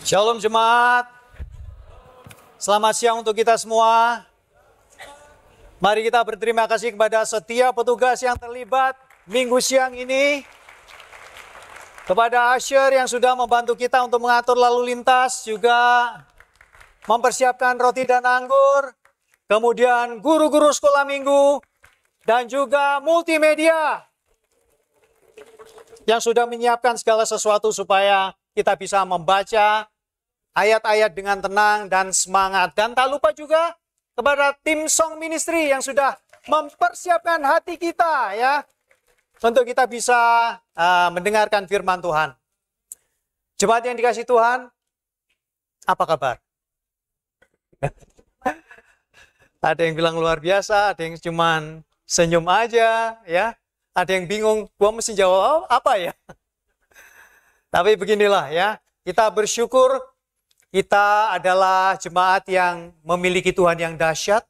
Shalom jemaat. Selamat siang untuk kita semua. Mari kita berterima kasih kepada setiap petugas yang terlibat minggu siang ini. Kepada Asher yang sudah membantu kita untuk mengatur lalu lintas, juga mempersiapkan roti dan anggur. Kemudian guru-guru sekolah minggu dan juga multimedia yang sudah menyiapkan segala sesuatu supaya kita bisa membaca ayat-ayat dengan tenang dan semangat. Dan tak lupa juga kepada tim Song Ministry yang sudah mempersiapkan hati kita ya, untuk kita bisa mendengarkan firman Tuhan. Jemaat yang dikasih Tuhan, apa kabar? Ada yang bilang luar biasa, ada yang cuman senyum aja ya. Ada yang bingung, gua mesti jawab apa ya? Tapi beginilah ya, kita bersyukur kita adalah jemaat yang memiliki Tuhan yang dahsyat.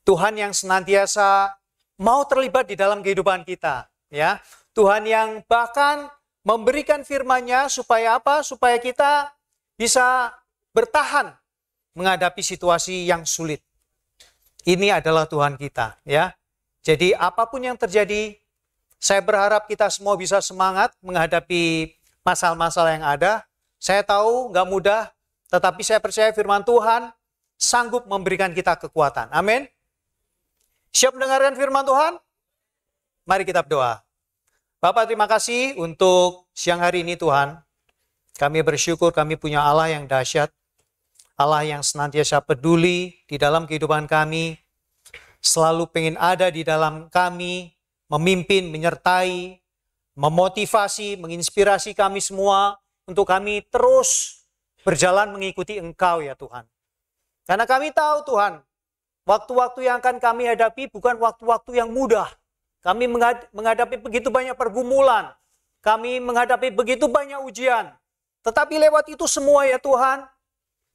Tuhan yang senantiasa mau terlibat di dalam kehidupan kita. Ya, Tuhan yang bahkan memberikan firman-Nya supaya apa? Supaya kita bisa bertahan menghadapi situasi yang sulit. Ini adalah Tuhan kita. Ya, jadi apapun yang terjadi, saya berharap kita semua bisa semangat menghadapi masalah-masalah yang ada. Saya tahu nggak mudah, tetapi saya percaya firman Tuhan sanggup memberikan kita kekuatan. Amin. Siap mendengarkan firman Tuhan? Mari kita berdoa. Bapak, terima kasih untuk siang hari ini Tuhan. Kami bersyukur kami punya Allah yang dahsyat. Allah yang senantiasa peduli di dalam kehidupan kami. Selalu pengen ada di dalam kami, memimpin, menyertai, memotivasi, menginspirasi kami semua untuk kami terus berjalan mengikuti Engkau ya Tuhan. Karena kami tahu Tuhan, waktu-waktu yang akan kami hadapi bukan waktu-waktu yang mudah. Kami menghadapi begitu banyak pergumulan. Kami menghadapi begitu banyak ujian. Tetapi lewat itu semua ya Tuhan,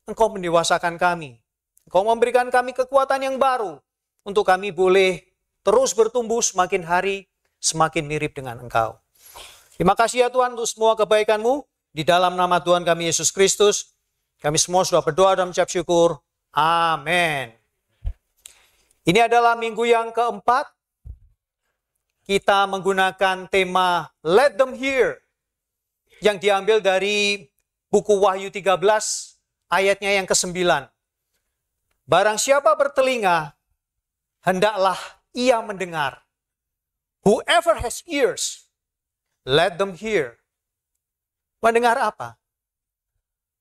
Engkau mendewasakan kami. Engkau memberikan kami kekuatan yang baru untuk kami boleh terus bertumbuh semakin hari, semakin mirip dengan Engkau. Terima kasih ya Tuhan untuk semua kebaikan-Mu. Di dalam nama Tuhan kami Yesus Kristus, kami semua sudah berdoa dan mengucap syukur. Amin. Ini adalah minggu yang keempat. Kita menggunakan tema Let Them Hear, yang diambil dari buku Wahyu 13, ayatnya yang ke-9. Barang siapa bertelinga, hendaklah ia mendengar. Whoever has ears, let them hear. Mendengar apa?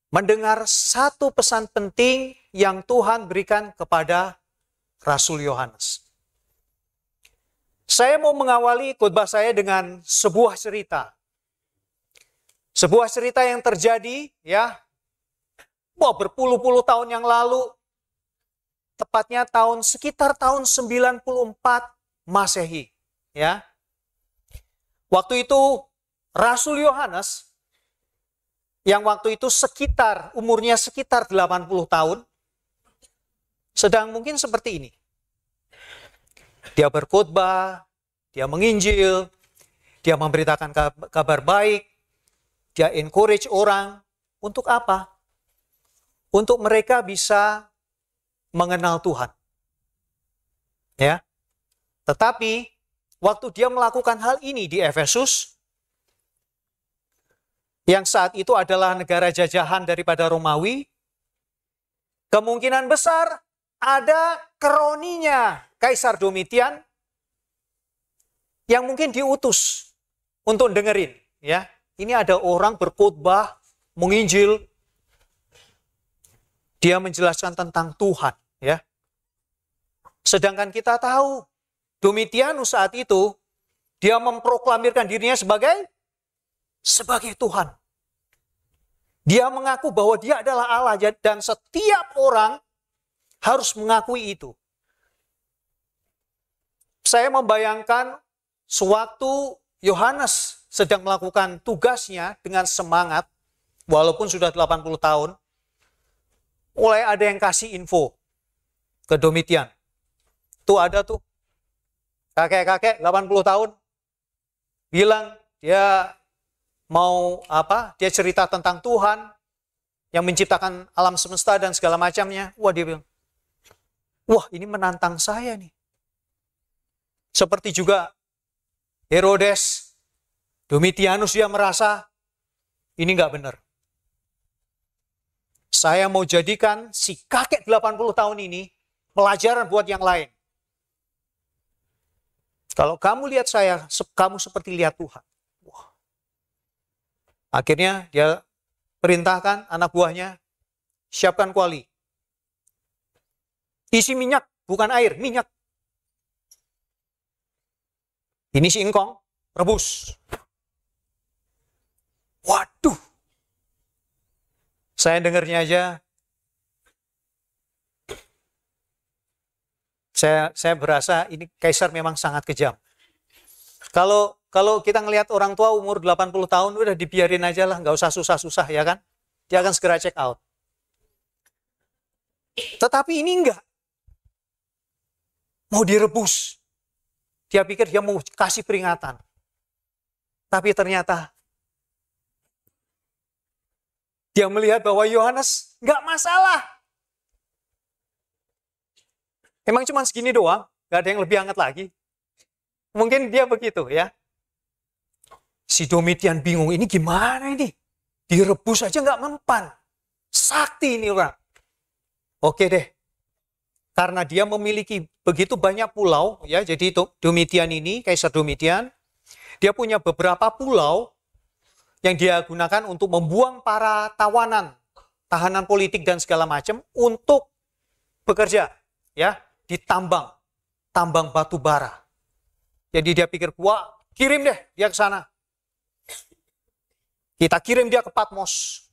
Mendengar satu pesan penting yang Tuhan berikan kepada Rasul Yohanes. Saya mau mengawali khotbah saya dengan sebuah cerita. Sebuah cerita yang terjadi ya, berpuluh-puluh tahun yang lalu. Tepatnya sekitar tahun 94 Masehi. Ya. Waktu itu Rasul Yohanes yang waktu itu umurnya sekitar 80 tahun, sedang mungkin seperti ini. Dia berkhotbah, dia menginjil, dia memberitakan kabar baik, dia encourage orang. Untuk apa? Untuk mereka bisa mengenal Tuhan. Ya. Tetapi waktu dia melakukan hal ini di Efesus, yang saat itu adalah negara jajahan daripada Romawi, kemungkinan besar ada kroninya Kaisar Domitian yang mungkin diutus untuk dengerin. Ya, ini ada orang berkhotbah, menginjil, dia menjelaskan tentang Tuhan. Ya, sedangkan kita tahu Domitianus saat itu dia memproklamirkan dirinya sebagai Tuhan. Dia mengaku bahwa dia adalah Allah dan setiap orang harus mengakui itu. Saya membayangkan sewaktu Yohanes sedang melakukan tugasnya dengan semangat, walaupun sudah 80 tahun, mulai ada yang kasih info ke Domitian. Tuh ada tuh, kakek-kakek 80 tahun, bilang dia mau dia cerita tentang Tuhan, yang menciptakan alam semesta dan segala macamnya. Wah, dia bilang, wah, ini menantang saya nih. Seperti juga Herodes, Domitianus, dia merasa ini nggak benar. Saya mau jadikan si kakek 80 tahun ini pelajaran buat yang lain. Kalau kamu lihat saya, kamu seperti lihat Tuhan. Wah. Akhirnya dia perintahkan anak buahnya, siapkan kuali. Isi minyak, bukan air, minyak. Ini si ingkong, rebus. Waduh. Saya dengarnya aja, saya berasa ini kaisar memang sangat kejam. Kalau kita ngelihat orang tua umur 80 tahun, udah dibiarin aja lah, nggak usah susah-susah, ya kan? Dia akan segera check out. Tetapi ini enggak. Mau direbus. Dia pikir dia mau kasih peringatan. Tapi ternyata dia melihat bahwa Yohanes nggak masalah. Emang cuma segini doang, nggak ada yang lebih hangat lagi. Mungkin dia begitu ya. Si Domitian bingung, ini gimana ini? Direbus aja nggak mempan. Sakti ini orang. Oke deh. Karena dia memiliki begitu banyak pulau, ya. Jadi Domitian ini, Kaisar Domitian, dia punya beberapa pulau yang dia gunakan untuk membuang para tawanan, tahanan politik dan segala macam untuk bekerja, ya, di tambang batu bara. Jadi dia pikir, wah, kirim deh dia ke sana. Kita kirim dia ke Patmos.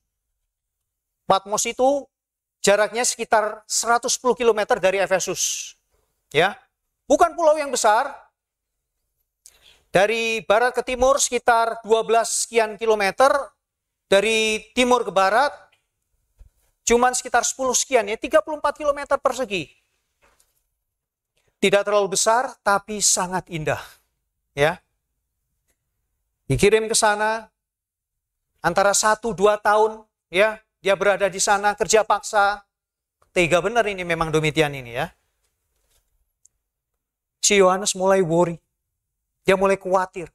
Patmos itu jaraknya sekitar 110 km dari Efesus. Ya, bukan pulau yang besar. Dari barat ke timur sekitar 12 sekian kilometer. Dari timur ke barat cuman sekitar 10 sekian, ya, 34 km persegi. Tidak terlalu besar, tapi sangat indah. Ya, dikirim ke sana antara 1-2 tahun, ya, dia berada di sana kerja paksa. Tega benar ini memang Domitian ini, ya. Si Yohanes mulai worry, dia mulai khawatir.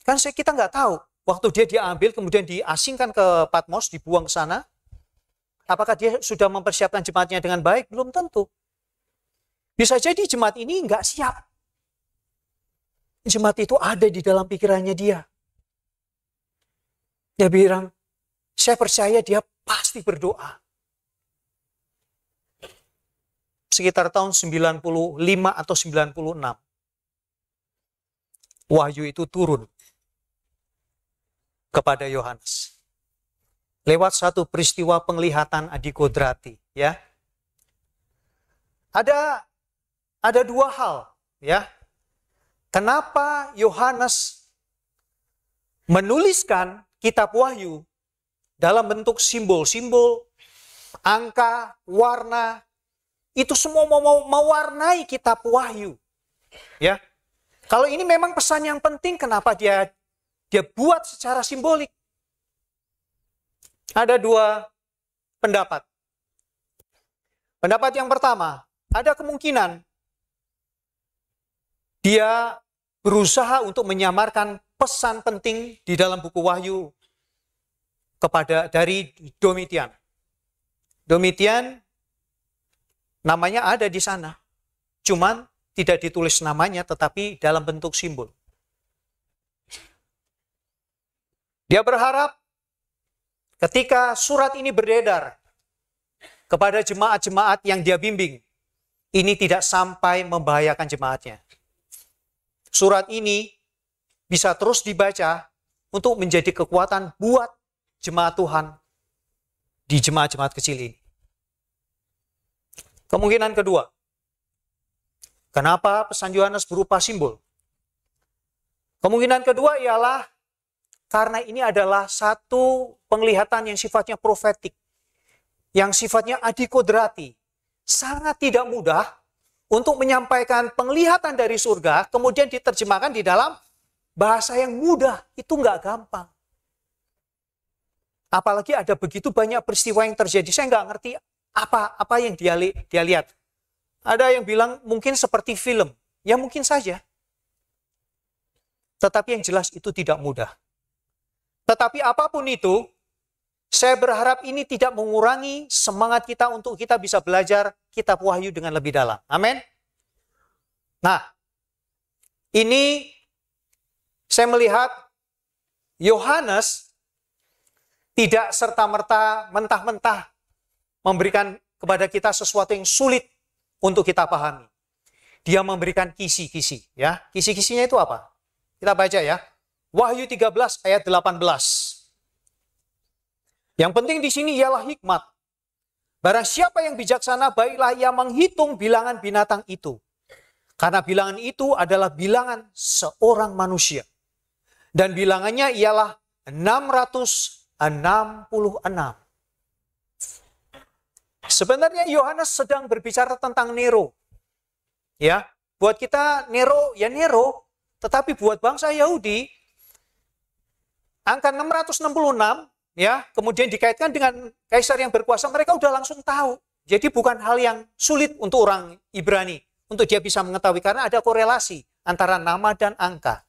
Kan kita nggak tahu, waktu dia diambil kemudian diasingkan ke Patmos, dibuang ke sana, apakah dia sudah mempersiapkan jemaatnya dengan baik? Belum tentu. Bisa jadi jemaat ini nggak siap. Jemaat itu ada di dalam pikirannya dia. Dia bilang, saya percaya dia pasti berdoa. Sekitar tahun 95 atau 96. Wahyu itu turun kepada Yohanes. Lewat satu peristiwa penglihatan adikodrati, ya. Ada dua hal, ya. Kenapa Yohanes menuliskan kitab Wahyu dalam bentuk simbol-simbol, angka, warna, itu semua mewarnai kitab Wahyu. Ya. Kalau ini memang pesan yang penting, kenapa dia buat secara simbolik? Ada dua pendapat. Pendapat yang pertama, ada kemungkinan dia berusaha untuk menyamarkan pesan penting di dalam buku Wahyu dari Domitian. Domitian namanya ada di sana, cuman tidak ditulis namanya, tetapi dalam bentuk simbol. Dia berharap ketika surat ini beredar kepada jemaat-jemaat yang dia bimbing, ini tidak sampai membahayakan jemaatnya. Surat ini bisa terus dibaca untuk menjadi kekuatan buat jemaat Tuhan di jemaat-jemaat kecil ini. Kemungkinan kedua, kenapa pesan Yohanes berupa simbol? Kemungkinan kedua ialah karena ini adalah satu penglihatan yang sifatnya profetik, yang sifatnya adikodrati. Sangat tidak mudah untuk menyampaikan penglihatan dari surga, kemudian diterjemahkan di dalam bahasa yang mudah. Itu nggak gampang. Apalagi ada begitu banyak peristiwa yang terjadi. Saya nggak ngerti apa yang dia lihat. Ada yang bilang mungkin seperti film. Ya mungkin saja. Tetapi yang jelas itu tidak mudah. Tetapi apapun itu, saya berharap ini tidak mengurangi semangat kita untuk kita bisa belajar kitab Wahyu dengan lebih dalam. Amin. Nah, ini saya melihat Yohanes tidak serta-merta mentah-mentah memberikan kepada kita sesuatu yang sulit untuk kita pahami. Dia memberikan kisi-kisi, ya. Kisi-kisinya itu apa? Kita baca ya. Wahyu 13 ayat 18. Yang penting di sini ialah hikmat. Barang siapa yang bijaksana, baiklah ia menghitung bilangan binatang itu. Karena bilangan itu adalah bilangan seorang manusia. Dan bilangannya ialah 666. Sebenarnya Yohanes sedang berbicara tentang Nero. Ya, buat kita Nero, ya Nero. Tetapi buat bangsa Yahudi, angka 666, ya, kemudian dikaitkan dengan kaisar yang berkuasa, mereka udah langsung tahu. Jadi bukan hal yang sulit untuk orang Ibrani, untuk dia bisa mengetahui, karena ada korelasi antara nama dan angka.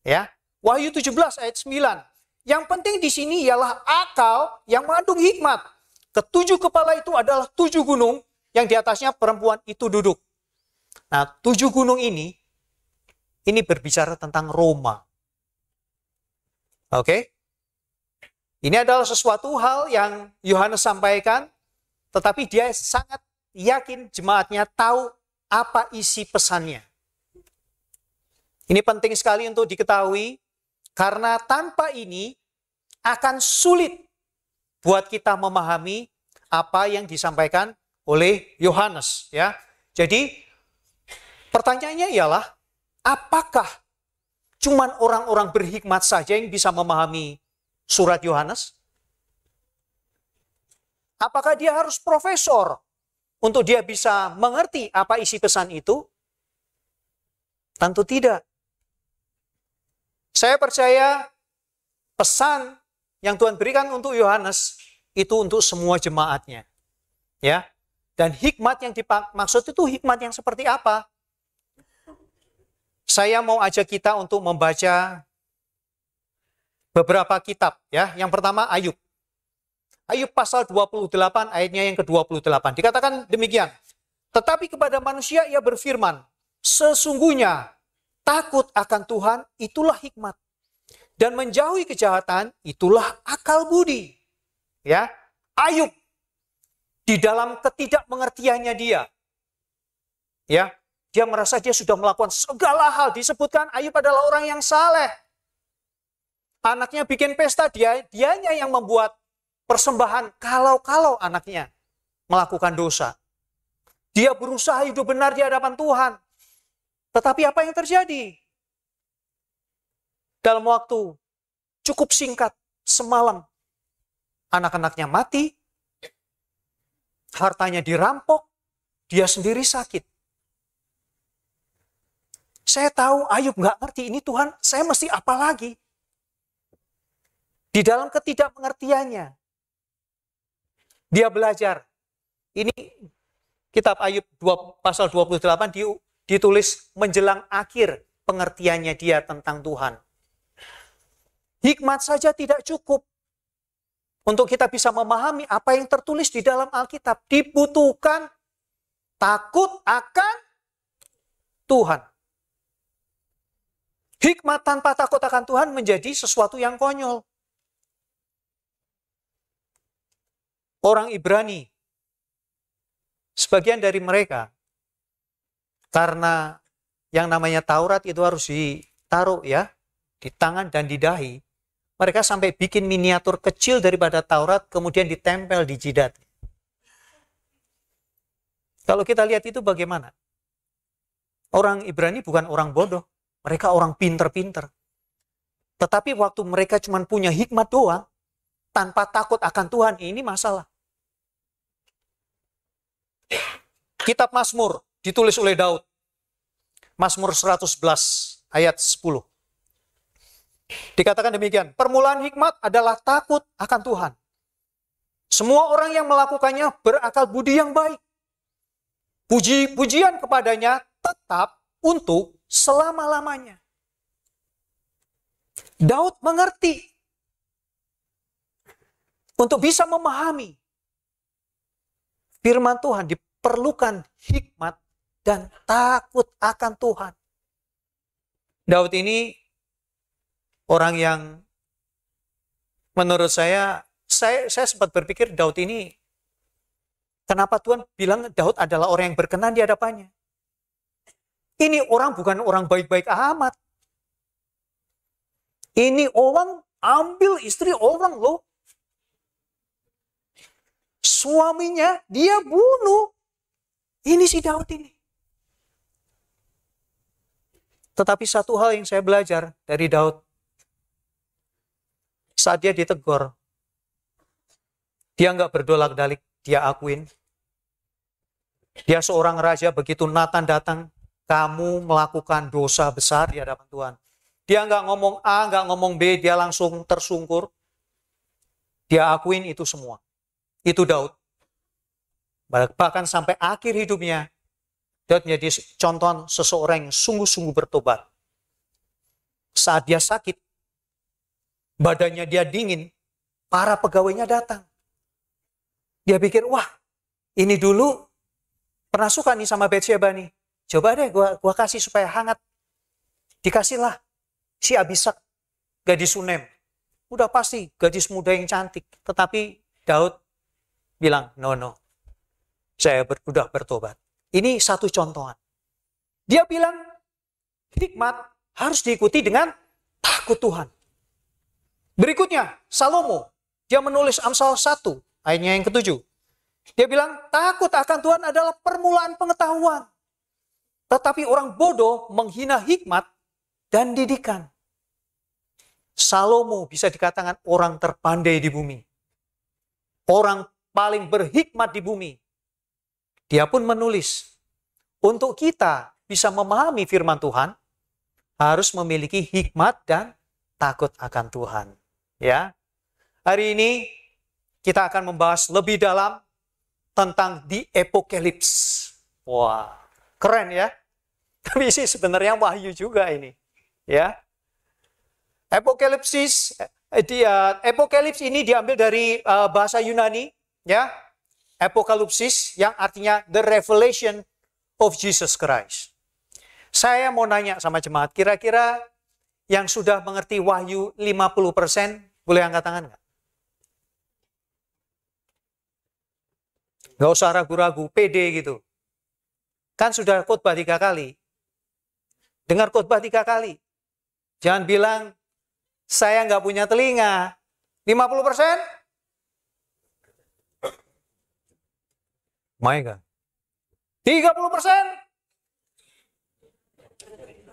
Ya, Wahyu 17 ayat 9. Yang penting di sini ialah akal yang mengandung hikmat. Ketujuh kepala itu adalah 7 gunung yang di atasnya perempuan itu duduk. Nah, 7 gunung ini berbicara tentang Roma. Oke? Ini adalah sesuatu hal yang Yohanes sampaikan, tetapi dia sangat yakin jemaatnya tahu apa isi pesannya. Ini penting sekali untuk diketahui, karena tanpa ini akan sulit buat kita memahami apa yang disampaikan oleh Yohanes. Ya, jadi pertanyaannya ialah, apakah cuman orang-orang berhikmat saja yang bisa memahami surat Yohanes? Apakah dia harus profesor untuk dia bisa mengerti apa isi pesan itu? Tentu tidak. Saya percaya pesan yang Tuhan berikan untuk Yohanes itu untuk semua jemaatnya. Ya. Dan hikmat yang dimaksud itu hikmat yang seperti apa? Saya mau ajak kita untuk membaca beberapa kitab, ya. Yang pertama Ayub. Ayub pasal 28 ayatnya yang ke-28. Dikatakan demikian. Tetapi kepada manusia ia berfirman, sesungguhnya takut akan Tuhan itulah hikmat. Dan menjauhi kejahatan itulah akal budi. Ya, Ayub di dalam ketidakmengertiannya dia, ya, dia merasa dia sudah melakukan segala hal. Disebutkan Ayub adalah orang yang saleh. Anaknya bikin pesta, dianya yang membuat persembahan kalau anaknya melakukan dosa. Dia berusaha hidup benar di hadapan Tuhan. Tetapi apa yang terjadi? Dalam waktu cukup singkat, semalam, anak-anaknya mati, hartanya dirampok, dia sendiri sakit. Saya tahu Ayub nggak ngerti, ini Tuhan, saya mesti apa lagi? Di dalam ketidakmengertiannya, dia belajar. Ini kitab Ayub pasal 28 ditulis menjelang akhir pengertiannya dia tentang Tuhan. Hikmat saja tidak cukup untuk kita bisa memahami apa yang tertulis di dalam Alkitab. Dibutuhkan takut akan Tuhan. Hikmat tanpa takut akan Tuhan menjadi sesuatu yang konyol. Orang Ibrani, sebagian dari mereka, karena yang namanya Taurat itu harus ditaruh ya, di tangan dan di dahi, mereka sampai bikin miniatur kecil daripada Taurat, kemudian ditempel di jidat. Kalau kita lihat itu bagaimana? Orang Ibrani bukan orang bodoh, mereka orang pinter-pinter. Tetapi waktu mereka cuma punya hikmat doang, tanpa takut akan Tuhan, ini masalah. Kitab Mazmur ditulis oleh Daud. Mazmur 111 ayat 10. Dikatakan demikian, permulaan hikmat adalah takut akan Tuhan. Semua orang yang melakukannya berakal budi yang baik. Puji-pujian kepadanya tetap untuk selama-lamanya. Daud mengerti untuk bisa memahami firman Tuhan diperlukan hikmat dan takut akan Tuhan. Daud ini orang yang menurut saya sempat berpikir Daud ini, kenapa Tuhan bilang Daud adalah orang yang berkenan di hadapannya? Ini orang bukan orang baik-baik amat. Ini orang ambil istri orang loh. Suaminya dia bunuh. Ini si Daud ini. Tetapi satu hal yang saya belajar dari Daud, saat dia ditegur, dia nggak berdolak-dalik, dia akuin. Dia seorang raja, begitu Nathan datang, kamu melakukan dosa besar di hadapan Tuhan. Dia nggak ngomong A, nggak ngomong B, dia langsung tersungkur. Dia akuin itu semua. Itu Daud. Bahkan sampai akhir hidupnya, Daud menjadi contoh seseorang yang sungguh-sungguh bertobat. Saat dia sakit, badannya dia dingin, para pegawainya datang. Dia pikir, wah, ini dulu pernah suka nih sama Batsheba nih. Coba deh gua kasih supaya hangat. Dikasihlah si Abisak, gadis Sunem. Udah pasti gadis muda yang cantik. Tetapi Daud bilang, no. Saya udah bertobat. Ini satu contohan. Dia bilang, hikmat harus diikuti dengan takut Tuhan. Berikutnya, Salomo. Dia menulis Amsal 1, ayatnya yang ke-7. Dia bilang, takut akan Tuhan adalah permulaan pengetahuan. Tetapi orang bodoh menghina hikmat dan didikan. Salomo bisa dikatakan orang terpandai di bumi. Orang paling berhikmat di bumi. Dia pun menulis, untuk kita bisa memahami firman Tuhan, harus memiliki hikmat dan takut akan Tuhan. Ya, hari ini kita akan membahas lebih dalam tentang the Apocalypse. Wah, keren ya. Tapi sih sebenarnya wahyu juga ini. Ya, Apocalypse ini diambil dari bahasa Yunani, ya. Apokalipsis yang artinya the revelation of Jesus Christ. Saya mau nanya sama jemaat, kira-kira yang sudah mengerti wahyu 50%, boleh angkat tangan nggak? Nggak usah ragu-ragu, pede gitu. Kan sudah khotbah 3 kali. Dengar khotbah 3 kali. Jangan bilang, saya nggak punya telinga. 50%? My God. 30%?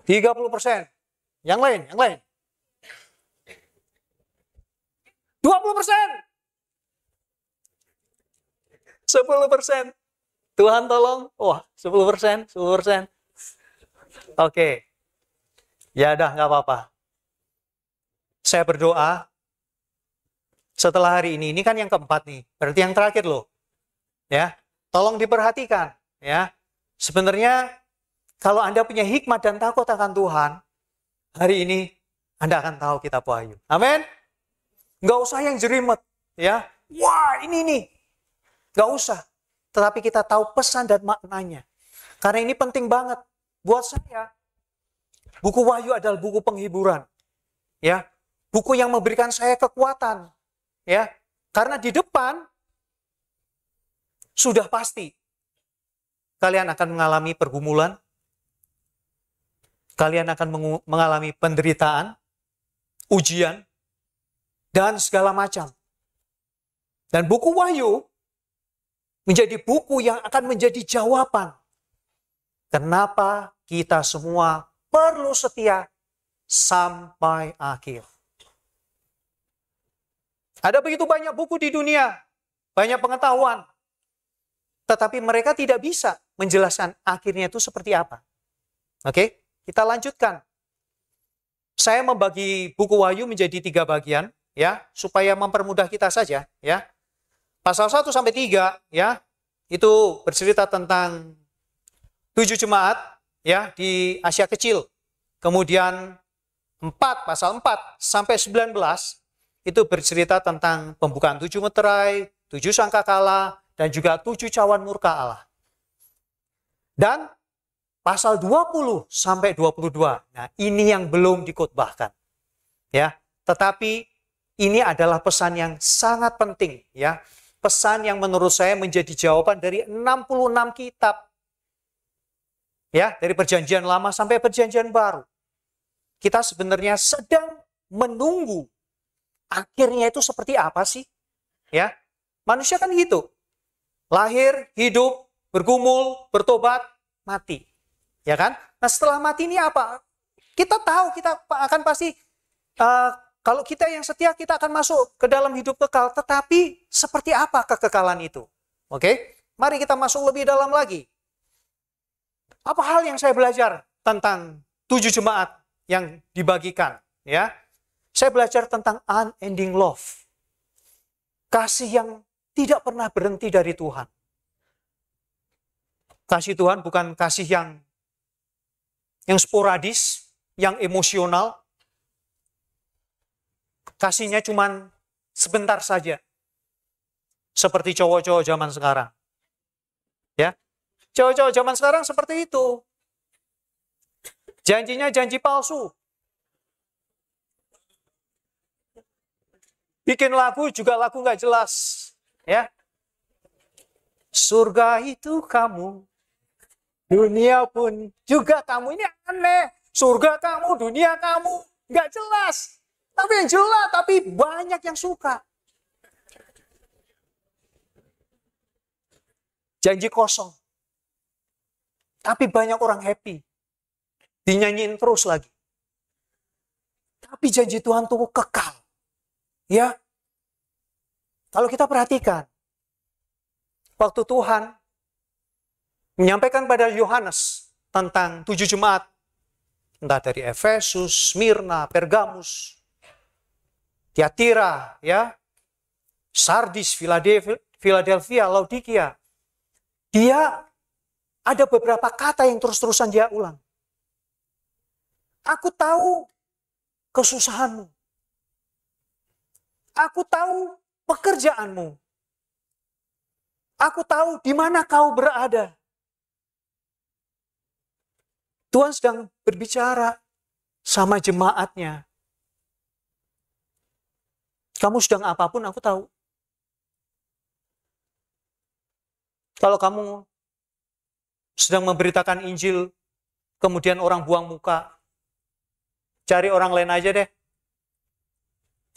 30%. Yang lain. 20%? 10%. Tuhan tolong. Wah, 10%. Oke. Ya udah, nggak apa-apa. Saya berdoa. Setelah hari ini kan yang keempat nih. Berarti yang terakhir loh. Ya. Tolong diperhatikan, ya. Sebenarnya kalau Anda punya hikmat dan takut akan Tuhan, hari ini Anda akan tahu kitab Wahyu. Amin. Nggak usah yang jerimet, ya. Wah, ini nih. Nggak usah. Tetapi kita tahu pesan dan maknanya. Karena ini penting banget buat saya. Buku Wahyu adalah buku penghiburan, ya. Buku yang memberikan saya kekuatan, ya. Karena di depan sudah pasti kalian akan mengalami pergumulan, kalian akan mengalami penderitaan, ujian, dan segala macam. Dan buku Wahyu menjadi buku yang akan menjadi jawaban kenapa kita semua perlu setia sampai akhir. Ada begitu banyak buku di dunia, banyak pengetahuan, tetapi mereka tidak bisa menjelaskan akhirnya itu seperti apa. Oke, kita lanjutkan. Saya membagi buku Wahyu menjadi 3 bagian, ya, supaya mempermudah kita saja, ya. Pasal 1 sampai 3, ya, itu bercerita tentang 7 jemaat, ya, di Asia Kecil. Kemudian pasal 4 sampai 19, itu bercerita tentang pembukaan 7 meterai, 7 sangkakala, dan juga 7 cawan murka Allah. Dan pasal 20 sampai 22. Nah, ini yang belum dikhotbahkan. Ya, tetapi ini adalah pesan yang sangat penting, ya. Pesan yang menurut saya menjadi jawaban dari 66 kitab. Ya, dari Perjanjian Lama sampai Perjanjian Baru. Kita sebenarnya sedang menunggu akhirnya itu seperti apa sih? Ya. Manusia kan gitu. Lahir, hidup, bergumul, bertobat, mati. Ya kan? Nah, setelah mati ini apa? Kita tahu kita akan pasti kalau kita yang setia kita akan masuk ke dalam hidup kekal, tetapi seperti apa kekekalan itu? Oke? Mari kita masuk lebih dalam lagi. Apa hal yang saya belajar tentang 7 jemaat yang dibagikan, ya? Saya belajar tentang unending love. Kasih yang tidak pernah berhenti dari Tuhan. Kasih Tuhan bukan kasih yang sporadis, yang emosional. Kasihnya cuman sebentar saja. Seperti cowok-cowok zaman sekarang. Ya. Cowok-cowok zaman sekarang seperti itu. Janjinya janji palsu. Bikin lagu juga lagu nggak jelas. Ya. Surga itu kamu. Dunia pun juga kamu. Ini aneh. Surga kamu, dunia kamu. Nggak jelas. Tapi yang jelas, tapi banyak yang suka. Janji kosong. Tapi banyak orang happy. Dinyanyiin terus lagi. Tapi janji Tuhan itu kekal. Ya. Kalau kita perhatikan. Waktu Tuhan menyampaikan pada Yohanes tentang 7 jemaat. Entah dari Efesus, Smyrna, Pergamus, Tiatira, ya, Sardis, Philadelphia, Laodikia. Dia ada beberapa kata yang terus-terusan dia ulang. Aku tahu kesusahanmu. Aku tahu pekerjaanmu. Aku tahu di mana kau berada. Tuhan sedang berbicara sama jemaatnya. Kamu sedang apapun aku tahu. Kalau kamu sedang memberitakan Injil, kemudian orang buang muka, cari orang lain aja deh.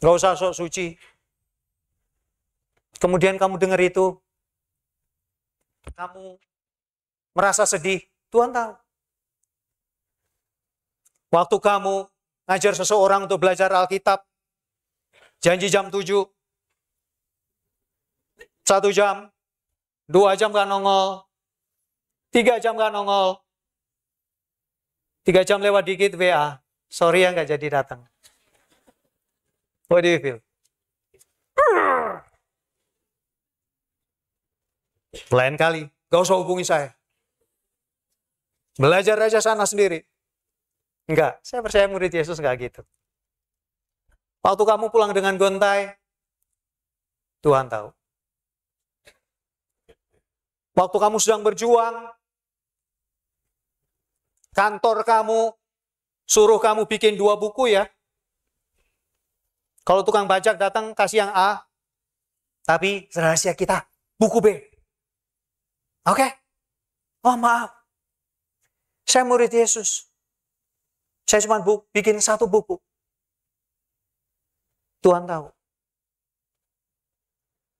Gak usah sok suci. Kemudian kamu dengar itu, kamu merasa sedih, Tuhan tahu. Waktu kamu ngajar seseorang untuk belajar Alkitab, janji jam 7, 1 jam, 2 jam gak nongol, 3 jam gak nongol, 3 jam lewat dikit WA, sorry ya gak jadi datang. What do you feel? Lain kali, gak usah hubungi saya. Belajar aja sana sendiri. Enggak, saya percaya murid Yesus enggak gitu. Waktu kamu pulang dengan gontai, Tuhan tahu. Waktu kamu sedang berjuang, kantor kamu suruh kamu bikin 2 buku ya. Kalau tukang pajak datang kasih yang A, tapi rahasia kita buku B. Oke? Oh maaf, saya murid Yesus. Saya cuma bikin 1 buku. Tuhan tahu.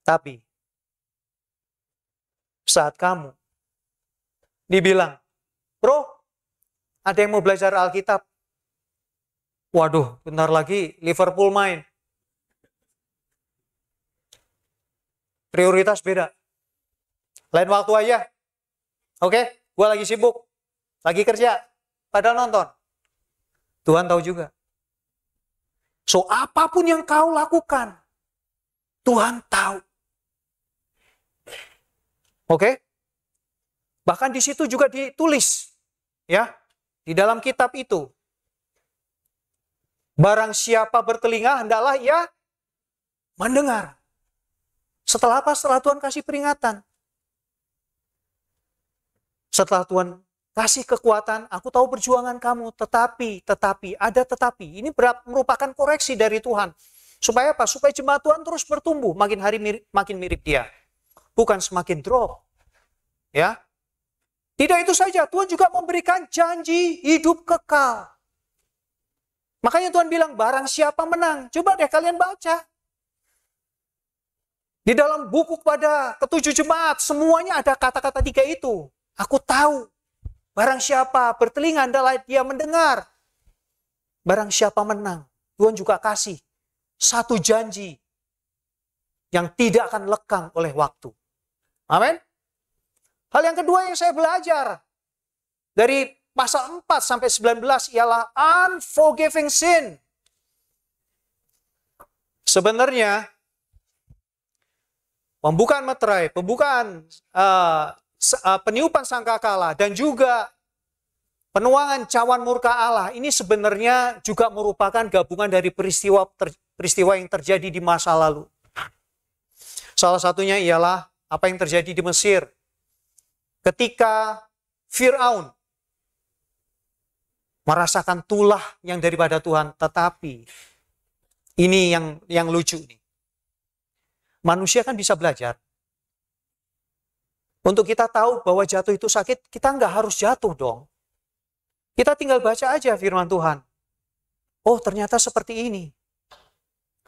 Tapi, saat kamu dibilang, bro, ada yang mau belajar Alkitab. Waduh, bentar lagi Liverpool main. Prioritas beda. Lain waktu aja. Oke, gua lagi sibuk. Lagi kerja. Padahal nonton. Tuhan tahu juga. So, apapun yang kau lakukan, Tuhan tahu. Oke? Bahkan di situ juga ditulis, ya, di dalam kitab itu. Barang siapa bertelinga, hendaklah ia mendengar. Setelah apa? Setelah Tuhan kasih peringatan. Setelah Tuhan kasih kekuatan, aku tahu perjuangan kamu, tetapi, ada tetapi. Ini merupakan koreksi dari Tuhan. Supaya apa? Supaya jemaat Tuhan terus bertumbuh, makin hari makin mirip Dia. Bukan semakin drop. Ya. Tidak itu saja, Tuhan juga memberikan janji hidup kekal. Makanya Tuhan bilang, barang siapa menang. Coba deh kalian baca. Di dalam buku kepada ketujuh jemaat, semuanya ada kata-kata 3 itu. Aku tahu. Barang siapa bertelinga, hendaklah dia mendengar. Barang siapa menang. Tuhan juga kasih satu janji yang tidak akan lekang oleh waktu. Amin. Hal yang kedua yang saya belajar dari pasal 4 sampai 19 ialah unforgiving sin. Sebenarnya pembukaan meterai, peniupan sangkakala, dan juga penuangan cawan murka Allah, ini sebenarnya juga merupakan gabungan dari peristiwa yang terjadi di masa lalu. Salah satunya ialah apa yang terjadi di Mesir. Ketika Fir'aun merasakan tulah yang daripada Tuhan, tetapi ini yang lucu nih. Manusia kan bisa belajar. Untuk kita tahu bahwa jatuh itu sakit, kita nggak harus jatuh dong. Kita tinggal baca aja firman Tuhan. Oh, ternyata seperti ini.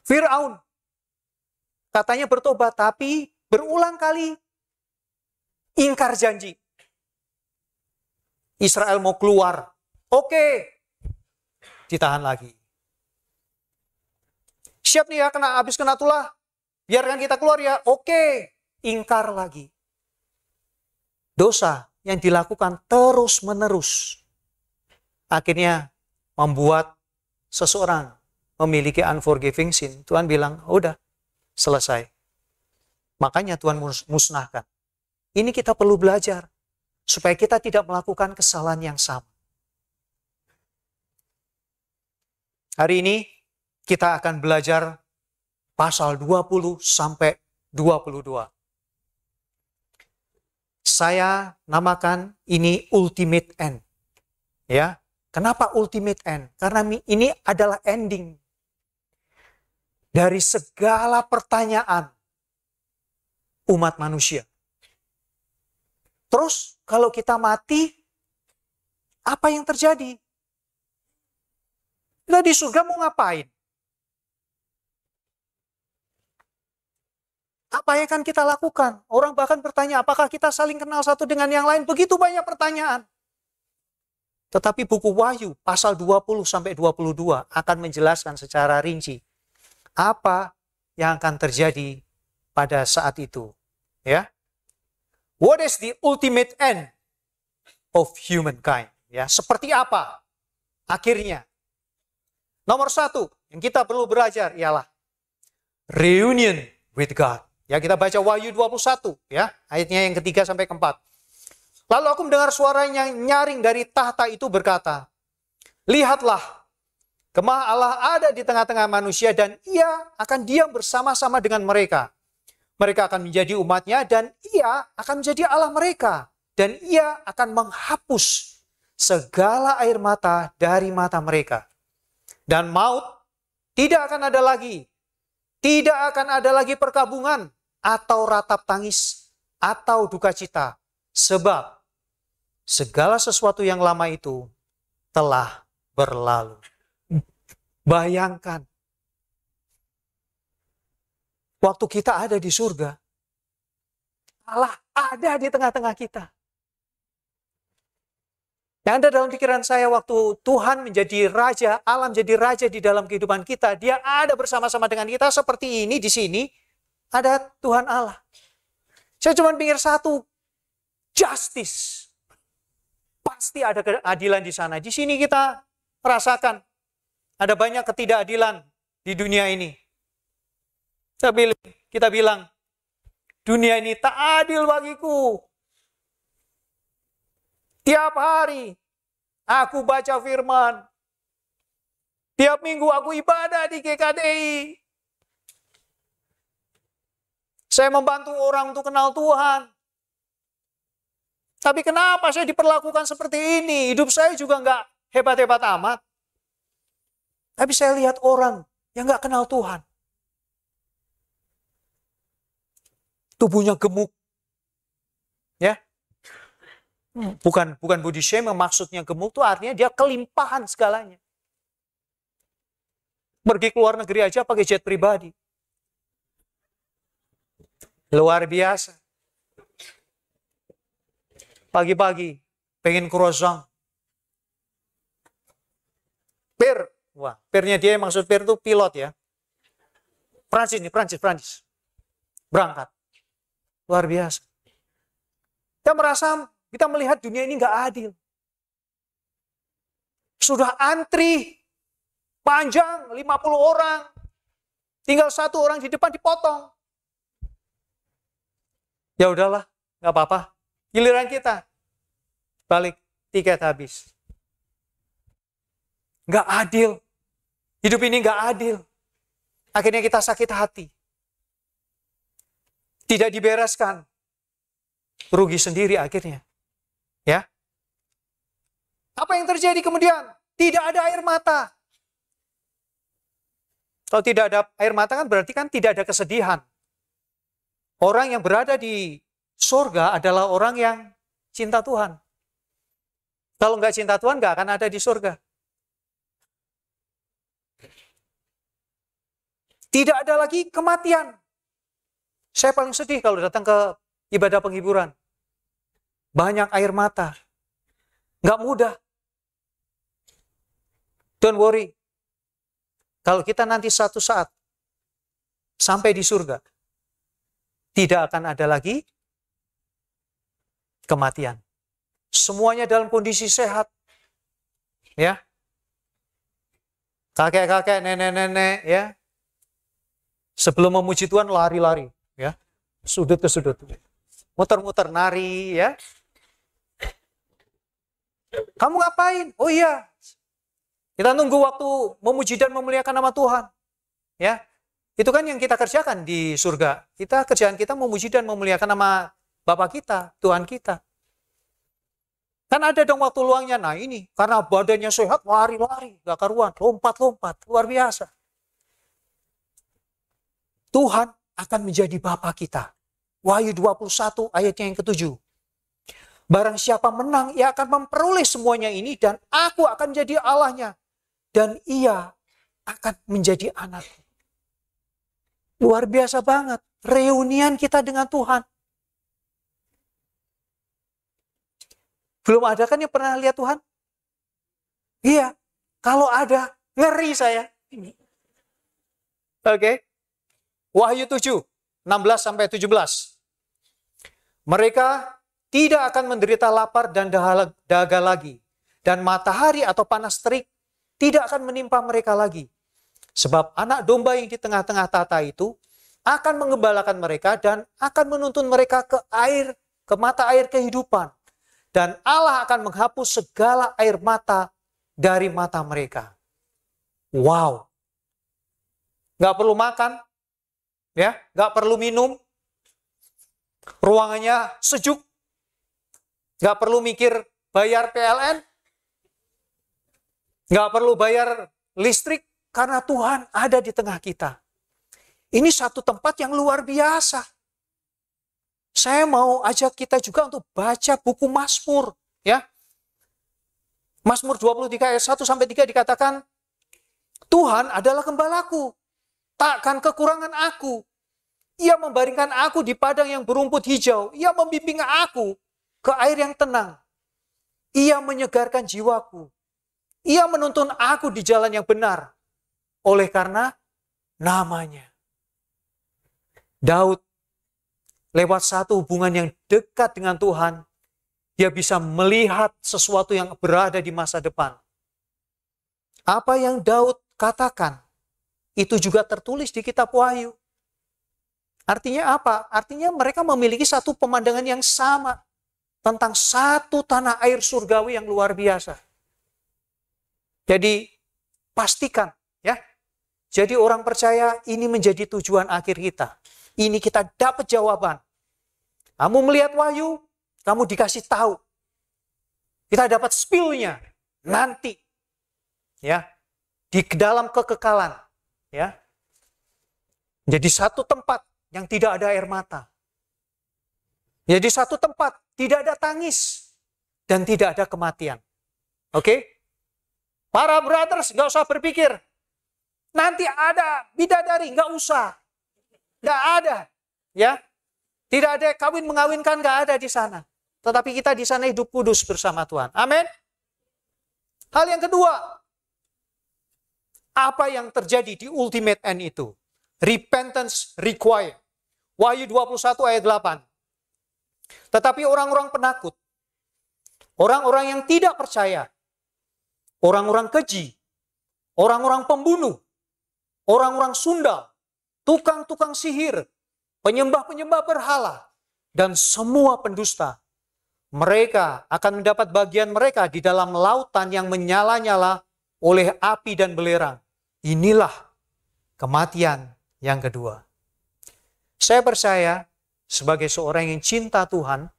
Fir'aun katanya bertobat, tapi berulang kali ingkar janji. Israel mau keluar. Oke. Ditahan lagi. Siap nih ya, habis kena tulah. Biarkan kita keluar ya. Oke. Ingkar lagi. Dosa yang dilakukan terus-menerus akhirnya membuat seseorang memiliki unforgiving sin. Tuhan bilang, udah, selesai. Makanya Tuhan musnahkan. Ini kita perlu belajar supaya kita tidak melakukan kesalahan yang sama. Hari ini kita akan belajar pasal 20 sampai 22. Saya namakan ini ultimate end. Ya. Kenapa ultimate end? Karena ini adalah ending dari segala pertanyaan umat manusia. Terus kalau kita mati, apa yang terjadi? Kita di surga mau ngapain? Apa yang akan kita lakukan? Orang bahkan bertanya, apakah kita saling kenal satu dengan yang lain? Begitu banyak pertanyaan. Tetapi buku Wahyu pasal 20 sampai 22 akan menjelaskan secara rinci apa yang akan terjadi pada saat itu. Ya. What is the ultimate end of humankind? Ya, seperti apa akhirnya? Nomor 1 yang kita perlu belajar ialah reunion with God. Ya, kita baca Wahyu 21 ya, ayatnya yang ketiga sampai keempat. Lalu aku mendengar suara yang nyaring dari tahta itu berkata, lihatlah, kemah Allah ada di tengah-tengah manusia dan ia akan diam bersama-sama dengan mereka. Mereka akan menjadi umatnya dan ia akan menjadi Allah mereka. Dan ia akan menghapus segala air mata dari mata mereka. Dan maut tidak akan ada lagi. Tidak akan ada lagi perkabungan atau ratap tangis atau duka cita. Sebab segala sesuatu yang lama itu telah berlalu. Bayangkan. Waktu kita ada di surga, Allah ada di tengah-tengah kita. Yang ada dalam pikiran saya waktu Tuhan menjadi raja, Allah menjadi raja di dalam kehidupan kita, dia ada bersama-sama dengan kita seperti ini di sini, ada Tuhan Allah. Saya cuma pikir satu, justice. Pasti ada keadilan di sana. Di sini kita rasakan ada banyak ketidakadilan di dunia ini. Kita bilang, dunia ini tak adil bagiku. Tiap hari aku baca firman. Tiap minggu aku ibadah di GKDI. Saya membantu orang untuk kenal Tuhan. Tapi kenapa saya diperlakukan seperti ini? Hidup saya juga nggak hebat-hebat amat. Tapi saya lihat orang yang nggak kenal Tuhan. Tubuhnya gemuk. Ya. Bukan body shame, maksudnya gemuk itu artinya dia kelimpahan segalanya. Pergi ke luar negeri aja pakai jet pribadi. Luar biasa. Pagi-pagi pengen croissant. Per. Wah, pernya dia maksud per itu pilot ya. Prancis nih, Prancis. Berangkat. Luar biasa. Kita melihat dunia ini nggak adil. Sudah antri panjang 50 orang. Tinggal satu orang di depan dipotong. Ya udahlah, nggak apa-apa. Giliran kita. Balik, tiket habis. Nggak adil. Hidup ini nggak adil. Akhirnya kita sakit hati. Tidak dibereskan. Rugi sendiri akhirnya. Ya. Apa yang terjadi kemudian? Tidak ada air mata. Kalau tidak ada air mata kan berarti kan tidak ada kesedihan. Orang yang berada di surga adalah orang yang cinta Tuhan. Kalau nggak cinta Tuhan, nggak akan ada di surga. Tidak ada lagi kematian. Saya paling sedih kalau datang ke ibadah penghiburan. Banyak air mata. Nggak mudah. Don't worry. Kalau kita nanti satu saat sampai di surga, tidak akan ada lagi kematian. Semuanya dalam kondisi sehat. Ya. Kakek-kakek, nenek-nenek, ya. Sebelum memuji Tuhan lari-lari, ya. Sudut ke sudut. Muter-muter nari, ya. Kamu ngapain? Oh iya. Kita nunggu waktu memuji dan memuliakan nama Tuhan. Ya. Itu kan yang kita kerjakan di surga. Kerjaan kita memuji dan memuliakan nama Bapa kita, Tuhan kita. Kan ada dong waktu luangnya. Nah ini, karena badannya sehat, lari-lari, gak karuan, lompat-lompat, luar biasa. Tuhan akan menjadi Bapa kita. Wahyu 21 ayatnya yang ke-7. Barang siapa menang, ia akan memperoleh semuanya ini dan aku akan menjadi Allahnya. Dan ia akan menjadi anakku. Luar biasa banget. Reunian kita dengan Tuhan. Belum ada kan yang pernah lihat Tuhan? Iya. Kalau ada, ngeri saya. Oke. Wahyu 7, 16-17. Mereka tidak akan menderita lapar dan dahaga lagi. Dan matahari atau panas terik tidak akan menimpa mereka lagi. Sebab anak domba yang di tengah-tengah tata itu akan mengembalakan mereka dan akan menuntun mereka ke mata air kehidupan. Dan Allah akan menghapus segala air mata dari mata mereka. Wow. Gak perlu makan. Ya, gak perlu minum. Ruangannya sejuk. Gak perlu mikir bayar PLN. Gak perlu bayar listrik. Karena Tuhan ada di tengah kita. Ini satu tempat yang luar biasa. Saya mau ajak kita juga untuk baca buku Mazmur. Ya. Mazmur 23 ayat 1-3 dikatakan, Tuhan adalah gembalaku, takkan kekurangan aku. Ia membaringkan aku di padang yang berumput hijau. Ia membimbing aku ke air yang tenang. Ia menyegarkan jiwaku. Ia menuntun aku di jalan yang benar. Oleh karena namanya. Daud lewat satu hubungan yang dekat dengan Tuhan, dia bisa melihat sesuatu yang berada di masa depan. Apa yang Daud katakan? itu juga tertulis di kitab Wahyu. Artinya apa? Artinya mereka memiliki satu pemandangan yang sama tentang satu tanah air surgawi yang luar biasa. Jadi pastikan ya. Jadi orang percaya ini menjadi tujuan akhir kita. Ini kita dapat jawaban. Kamu melihat Wahyu, kamu dikasih tahu. Kita dapat spill-nya nanti. Ya. Di dalam kekekalan, ya. Jadi satu tempat yang tidak ada air mata. Jadi satu tempat tidak ada tangis dan tidak ada kematian. Oke? Para brothers, nggak usah berpikir. Nanti ada bidadari, nggak usah. Nggak ada. Ya. Tidak ada kawin mengawinkan, nggak ada di sana. Tetapi kita di sana hidup kudus bersama Tuhan. Amin. Hal yang kedua, apa yang terjadi di ultimate end itu? Repentance required. Wahyu 21 ayat 8. Tetapi orang-orang penakut, orang-orang yang tidak percaya, orang-orang keji, orang-orang pembunuh, orang-orang sundal, tukang-tukang sihir, penyembah-penyembah berhala, dan semua pendusta, mereka akan mendapat bagian mereka di dalam lautan yang menyala-nyala oleh api dan belerang. Inilah kematian yang kedua. Saya percaya sebagai seorang yang cinta Tuhan,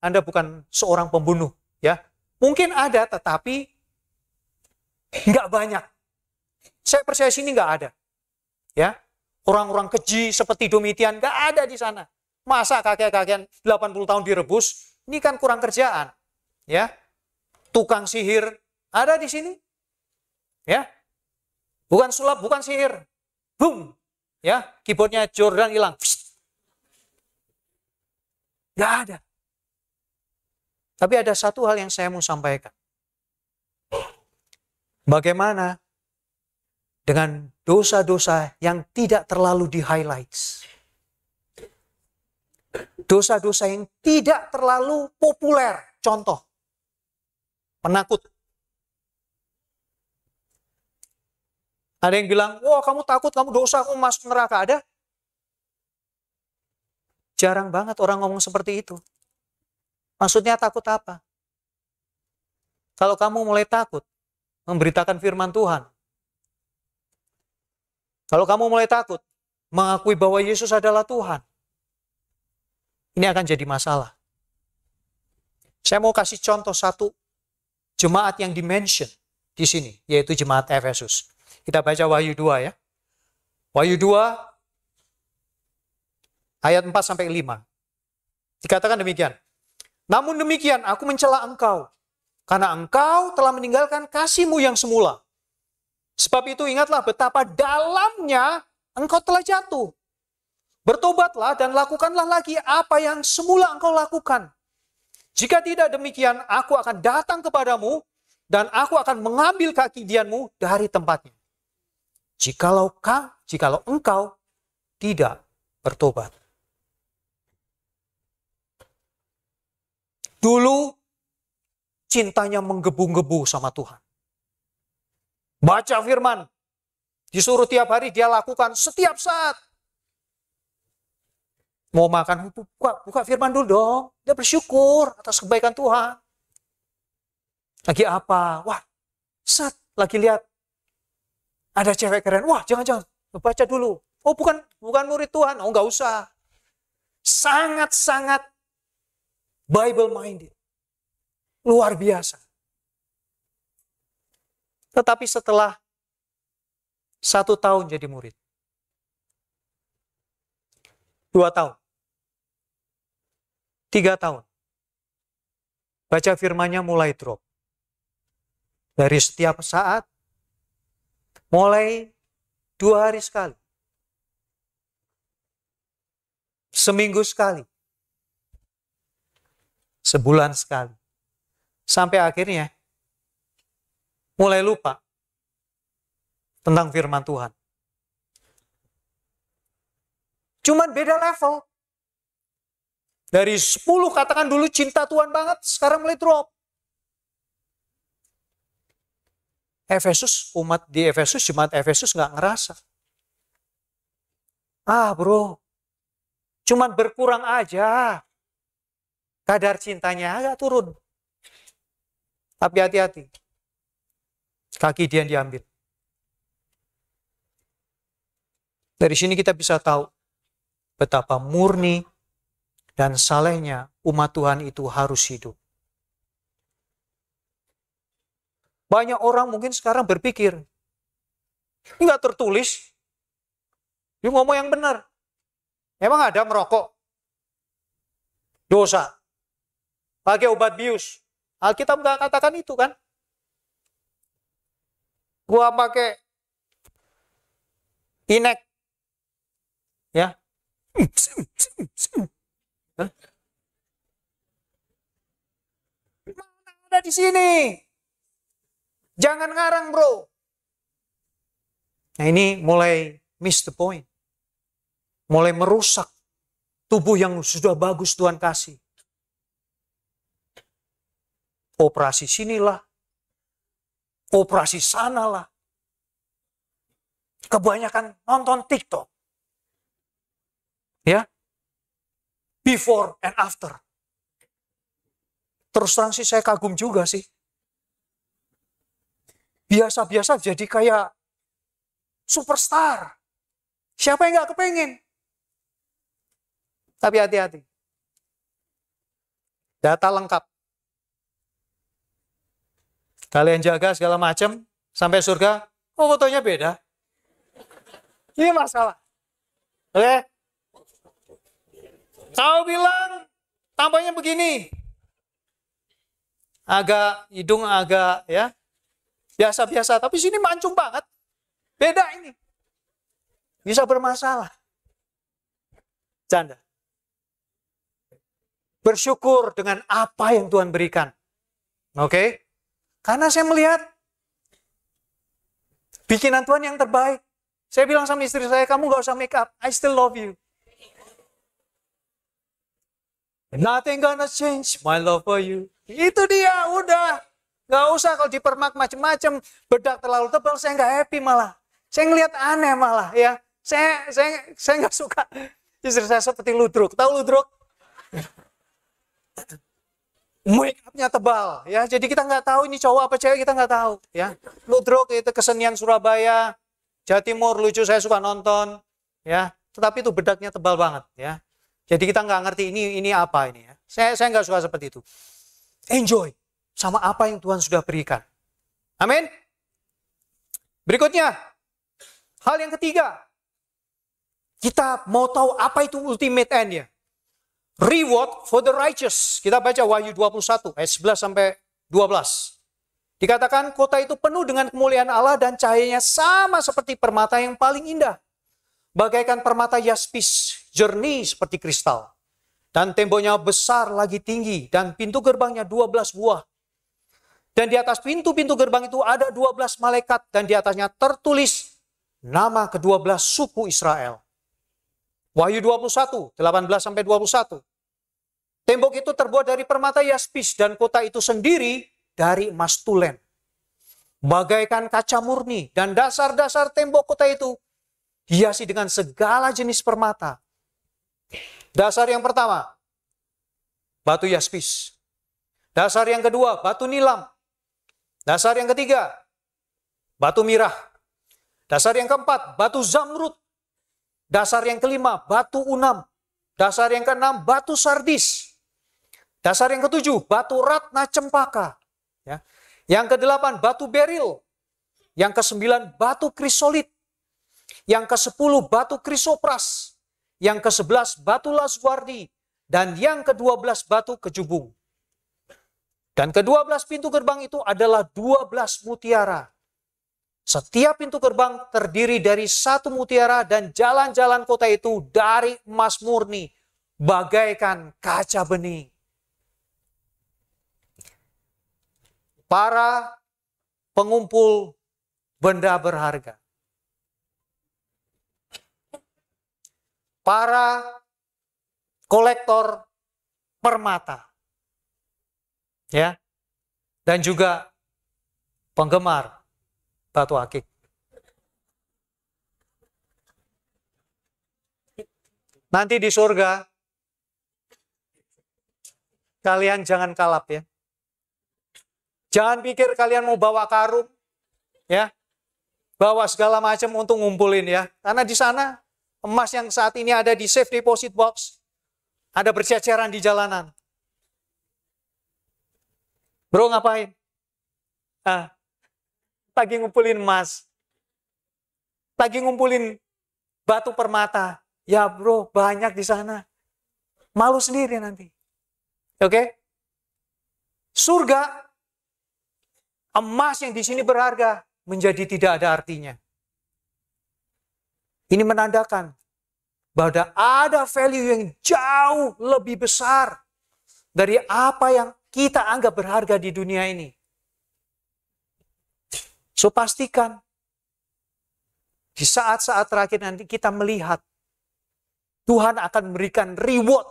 Anda bukan seorang pembunuh, ya. Mungkin ada, tetapi nggak banyak. Saya percaya sini nggak ada, ya. Orang-orang keji seperti Domitian nggak ada di sana. Masa kakek-kakek 80 tahun direbus? Ini kan kurang kerjaan, ya. Tukang sihir ada di sini. Ya. Bukan sulap, bukan sihir. Boom. Ya, keyboardnya Jordan hilang. Nggak ada. Tapi ada satu hal yang saya mau sampaikan. Bagaimana dengan dosa-dosa yang tidak terlalu di-highlights? Dosa-dosa yang tidak terlalu populer. Contoh, penakut. Ada yang bilang, wah kamu takut, kamu dosa, kamu masuk neraka. Ada? Jarang banget orang ngomong seperti itu. Maksudnya takut apa? Kalau kamu mulai takut memberitakan firman Tuhan, kalau kamu mulai takut mengakui bahwa Yesus adalah Tuhan, ini akan jadi masalah. Saya mau kasih contoh satu jemaat yang dimention di sini, yaitu jemaat Efesus. Kita baca Wahyu 2 ya. Wahyu 2 ayat 4-5. Dikatakan demikian. Namun demikian aku mencela engkau, karena engkau telah meninggalkan kasih-Mu yang semula. Sebab itu ingatlah betapa dalamnya engkau telah jatuh. Bertobatlah dan lakukanlah lagi apa yang semula engkau lakukan. Jika tidak demikian, aku akan datang kepadamu dan aku akan mengambil kaki dianmu dari tempatnya. Jikalau engkau tidak bertobat. Dulu cintanya menggebu-gebu sama Tuhan. Baca firman. Disuruh tiap hari dia lakukan setiap saat. Mau makan, buka firman dulu dong. Dia bersyukur atas kebaikan Tuhan. Lagi apa? Wah, lagi lihat. Ada cewek keren. Wah, jangan-jangan. Baca dulu. Oh, bukan murid Tuhan. Oh, nggak usah. Sangat-sangat Bible-minded. Luar biasa. Tetapi setelah 1 tahun jadi murid. 2 tahun. 3 tahun. Baca firmannya mulai drop. Dari setiap saat, mulai 2 hari sekali. Seminggu sekali. Sebulan sekali. Sampai akhirnya mulai lupa tentang firman Tuhan. Cuman beda level. Dari 10 katakan dulu cinta Tuhan banget, sekarang mulai drop. umat di Efesus, jemaat Efesus nggak ngerasa. Bro, cuman berkurang aja. Kadar cintanya agak turun. Tapi hati-hati. Kaki dia yang diambil. Dari sini kita bisa tahu betapa murni dan salehnya umat Tuhan itu harus hidup. Banyak orang mungkin sekarang berpikir, nggak tertulis, dia ngomong yang benar. Emang ada merokok? Dosa. Pakai obat bius. Alkitab nggak katakan itu kan? Gua pakai inek. Ya. Mana ada di sini? Jangan ngarang, bro. Nah, ini mulai miss the point. Mulai merusak tubuh yang sudah bagus Tuhan kasih. Operasi sinilah. Operasi sanalah. Kebanyakan nonton TikTok. Ya. Before and after. Terus terang sih saya kagum juga sih. Biasa-biasa jadi kayak superstar. Siapa yang gak kepengen? Tapi hati-hati. Data lengkap. Kalian jaga segala macam sampai surga, fotonya beda. Ini masalah. Oke? Kau bilang tampaknya begini. Hidung agak ya biasa-biasa, tapi sini mancung banget. Beda ini. Bisa bermasalah. Canda. Bersyukur dengan apa yang Tuhan berikan. Oke? Karena saya melihat bikinan Tuhan yang terbaik. Saya bilang sama istri saya, kamu gak usah make up. I still love you. Nothing gonna change my love for you. Itu dia, udah. Gak usah kalau dipermak macam-macam. Bedak terlalu tebal, saya gak happy malah. Saya ngelihat aneh malah ya. Saya gak suka. Istri saya seperti ludruk. Tahu ludruk? Make up-nya tebal ya. Jadi kita nggak tahu ini cowok apa cewek, kita nggak tahu ya. Ludruk itu kesenian Surabaya, Jawa Timur, lucu, saya suka nonton ya. Tetapi itu bedaknya tebal banget ya. Jadi kita nggak ngerti ini apa ini ya. Saya nggak suka seperti itu. Enjoy sama apa yang Tuhan sudah berikan. Amin. Berikutnya, hal yang ketiga, kita mau tahu apa itu ultimate end-nya. Reward for the righteous. Kita baca Wahyu 21 ayat 11 sampai 12. Dikatakan kota itu penuh dengan kemuliaan Allah dan cahayanya sama seperti permata yang paling indah. Bagaikan permata yaspis, jernih seperti kristal. Dan temboknya besar lagi tinggi dan pintu gerbangnya 12 buah. Dan di atas pintu-pintu gerbang itu ada 12 malaikat dan di atasnya tertulis nama ke-12 suku Israel. Wahyu 21, 18 sampai 21. Tembok itu terbuat dari permata yaspis dan kota itu sendiri dari emas tulen. Bagaikan kaca murni dan dasar-dasar tembok kota itu hiasi dengan segala jenis permata. Dasar yang pertama, batu yaspis. Dasar yang kedua, batu nilam. Dasar yang ketiga, batu mirah. Dasar yang keempat, batu zamrud. Dasar yang kelima, batu unam. Dasar yang keenam, batu sardis. Dasar yang ketujuh, batu ratna cempaka. Ya. Yang kedelapan, batu beril. Yang kesembilan, batu krisolit. Yang kesepuluh, batu krisopras. Yang kesebelas, batu laswardi. Dan yang ke-12, batu kejubung. Dan ke-12 pintu gerbang itu adalah 12 mutiara. Setiap pintu gerbang terdiri dari satu mutiara dan jalan-jalan kota itu dari emas murni, bagaikan kaca bening. Para pengumpul benda berharga. Para kolektor permata. Ya. Dan juga penggemar batu akik. Nanti di surga, kalian jangan kalap ya. Jangan pikir kalian mau bawa karung, ya, bawa segala macam untuk ngumpulin ya. Karena di sana emas yang saat ini ada di safe deposit box, ada berceceran di jalanan. Bro ngapain? Lagi ngumpulin emas, lagi ngumpulin batu permata. Ya bro, banyak di sana. Malu sendiri nanti. Oke? Surga, emas yang di sini berharga menjadi tidak ada artinya. Ini menandakan bahwa ada value yang jauh lebih besar dari apa yang kita anggap berharga di dunia ini. So pastikan di saat-saat terakhir nanti kita melihat Tuhan akan memberikan reward,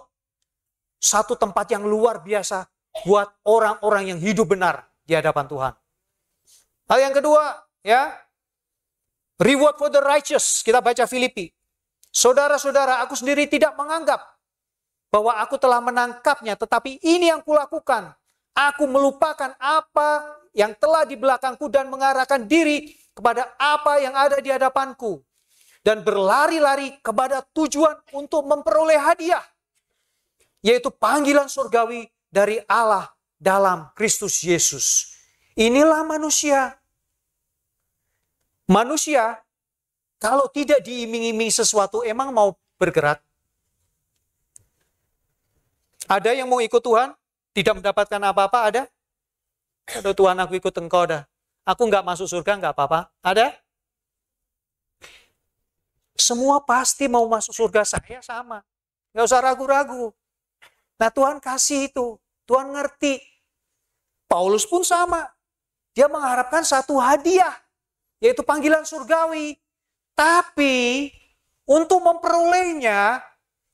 satu tempat yang luar biasa buat orang-orang yang hidup benar di hadapan Tuhan. Hal yang kedua, ya, reward for the righteous. Kita baca Filipi. Saudara-saudara, aku sendiri tidak menganggap bahwa aku telah menangkapnya, tetapi ini yang kulakukan. Aku melupakan apa yang telah di belakangku dan mengarahkan diri kepada apa yang ada di hadapanku. Dan berlari-lari kepada tujuan untuk memperoleh hadiah, yaitu panggilan surgawi dari Allah dalam Kristus Yesus. Inilah manusia. Manusia, kalau tidak diiming-iming sesuatu, emang mau bergerak? Ada yang mau ikut Tuhan, tidak mendapatkan apa-apa, ada? Aduh Tuhan, aku ikut Engkau dah. Aku nggak masuk surga, nggak apa-apa. Ada? Semua pasti mau masuk surga, saya sama. Nggak usah ragu-ragu. Nah Tuhan kasih itu, Tuhan ngerti. Paulus pun sama. Dia mengharapkan satu hadiah, yaitu panggilan surgawi. Tapi untuk memperolehnya,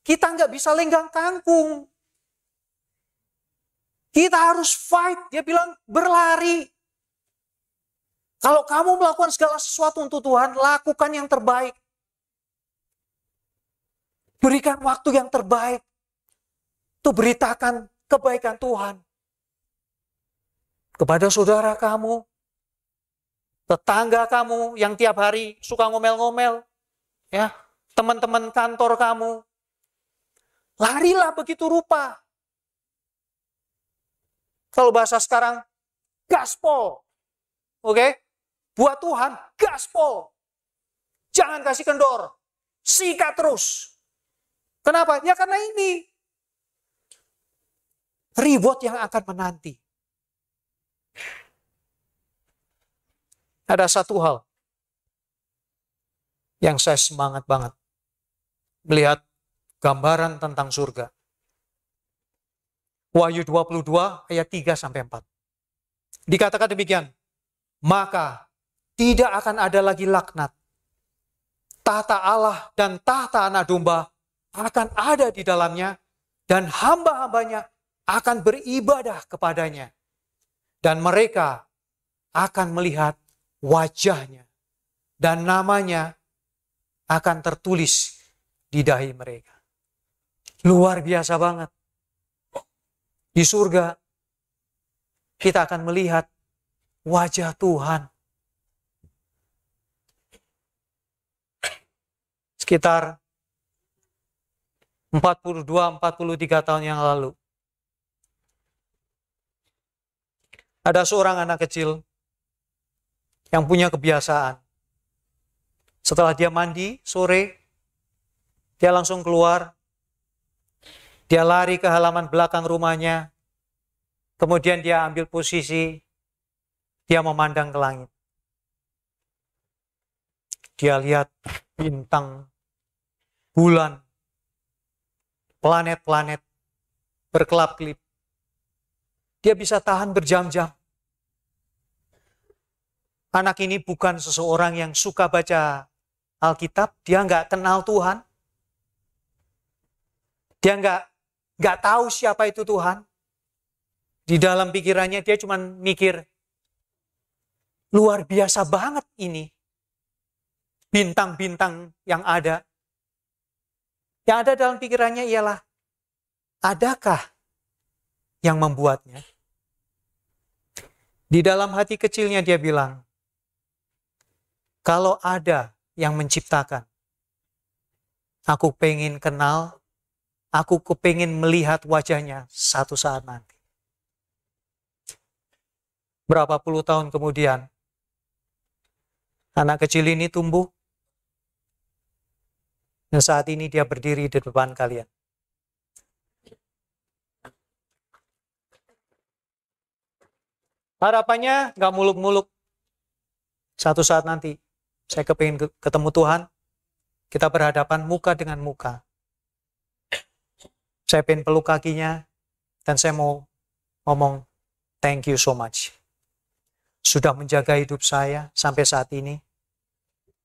kita nggak bisa lenggang kangkung. Kita harus fight. Dia bilang berlari. Kalau kamu melakukan segala sesuatu untuk Tuhan, lakukan yang terbaik. Berikan waktu yang terbaik. Untuk beritakan kebaikan Tuhan. Kepada saudara kamu, tetangga kamu yang tiap hari suka ngomel-ngomel, ya, teman-teman kantor kamu, larilah begitu rupa. Kalau bahasa sekarang, gaspol, oke? Buat Tuhan, gaspol. Jangan kasih kendor, sikat terus. Kenapa? Ya karena ini reward yang akan menanti. Ada satu hal yang saya semangat banget melihat gambaran tentang surga. Wahyu 22 ayat 3-4. Dikatakan demikian, maka tidak akan ada lagi laknat. Tahta Allah dan tahta Anak Domba akan ada di dalamnya, dan hamba-hambanya akan beribadah kepadanya. Dan mereka akan melihat wajahnya, dan namanya akan tertulis di dahi mereka. Luar biasa banget. Di surga, kita akan melihat wajah Tuhan. Sekitar 42-43 tahun yang lalu, ada seorang anak kecil yang punya kebiasaan. Setelah dia mandi sore, dia langsung keluar. Dia lari ke halaman belakang rumahnya. Kemudian dia ambil posisi, dia memandang ke langit. Dia lihat bintang, bulan, planet-planet berkelap-kelip. Dia bisa tahan berjam-jam. Anak ini bukan seseorang yang suka baca Alkitab, dia nggak kenal Tuhan. Dia nggak tahu siapa itu Tuhan. Di dalam pikirannya dia cuma mikir, luar biasa banget ini. Bintang-bintang yang ada. Yang ada dalam pikirannya ialah, adakah yang membuatnya? Di dalam hati kecilnya dia bilang, kalau ada yang menciptakan, aku pengen kenal, aku kepengin melihat wajahnya satu saat nanti. Berapa puluh tahun kemudian, anak kecil ini tumbuh, dan saat ini dia berdiri di depan kalian. Harapannya gak muluk-muluk. Satu saat nanti, saya kepingin ketemu Tuhan, kita berhadapan muka dengan muka. Saya pengen peluk kakinya, dan saya mau ngomong, thank you so much. Sudah menjaga hidup saya sampai saat ini.